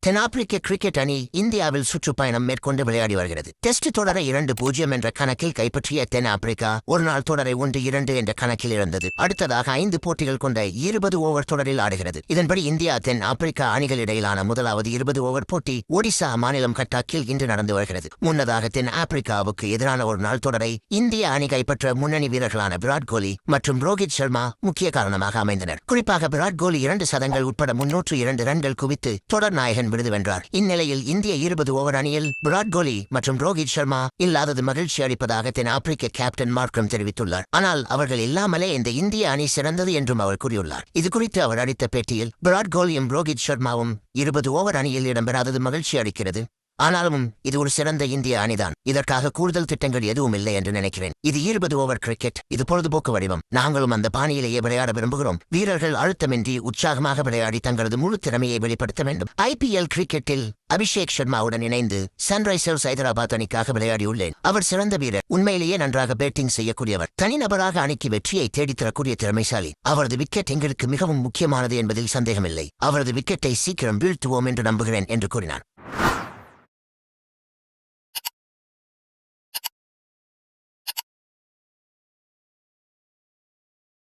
தென்னாப்பிரிக்க கிரிக்கெட் அணி இந்தியாவில் சுற்றுப்பயணம் மேற்கொண்டு விளையாடி வருகிறது. டெஸ்ட் தொடரை 2-0 என்ற கணக்கில் கைப்பற்றிய தென்னாப்பிரிக்கா ஒருநாள் தொடரை 1-2 என்ற கணக்கில் இழந்தது. அடுத்ததாக 5 போட்டிகள் கொண்ட 20 ஓவர் தொடரில் ஆடுகிறது. இதன்படி இந்தியா தென் ஆப்பிரிக்கா அணிகள் இடையிலான முதலாவது 20 ஓவர் போட்டி ஒடிசா மாநிலம் கட்டாக்கில் இன்று நடந்து வருகிறது. முன்னதாக தென் ஆப்பிரிக்காவுக்கு எதிரான ஒரு நாள் தொடரை இந்திய அணி கைப்பற்ற முன்னணி வீரர்களான விராட் கோலி மற்றும் ரோஹித் சர்மா முக்கிய காரணமாக அமைந்தனர். குறிப்பாக விராட் கோலி 2 சதங்கள் உட்பட 302 ரன்கள் குவித்து தொடர் நாயகன் விருது வென்றார். இந்நிலையில் இந்திய 20 ஓவர் அணியில் விராட் கோலி மற்றும் ரோஹித் சர்மா இல்லாதது மகிழ்ச்சி அளிப்பதாக தென் ஆப்பிரிக்க கேப்டன் மார்க்கம் தெரிவித்துள்ளார். ஆனால் அவர்கள் இல்லாமலே இந்த இந்திய அணி சிறந்தது என்றும் அவர் கூறியுள்ளார். இதுகுறித்து அவர் அளித்த பேட்டியில் விராட் கோலியும் ரோஹித் சர்மாவும் 20 ஓவர் அணியில் இடம்பெறாதது மகிழ்ச்சி அளிக்கிறது. ஆனாலும் இது ஒரு சிறந்த இந்திய அணிதான். இதற்காக கூடுதல் திட்டங்கள் எதுவும் இல்லை என்று நினைக்கிறேன். இது 20 ஓவர் கிரிக்கெட். இது பொழுதுபோக்கு வடிவம். நாங்களும் அந்த பாணியிலேயே விளையாட விரும்புகிறோம். வீரர்கள் அழுத்தமின்றி உற்சாகமாக விளையாடி தங்களது முழு திறமையை வெளிப்படுத்த வேண்டும். IPL கிரிக்கெட்டில் அபிஷேக் சர்மாவுடன் இணைந்து சன்ரைசர்ஸ் ஹைதராபாத் அணிக்காக விளையாடியுள்ளேன். அவர் சிறந்த வீரர். உண்மையிலேயே நன்றாக பேட்டிங் செய்யக்கூடியவர். தனிநபராக அணிக்கு வெற்றியை தேடித்தரக்கூடிய திறமைசாலி. அவரது விக்கெட் எங்களுக்கு மிகவும் முக்கியமானது என்பதில் சந்தேகமில்லை. அவரது விக்கெட்டை சீக்கிரம் வீழ்த்துவோம் என்று நம்புகிறேன் என்று கூறினார்.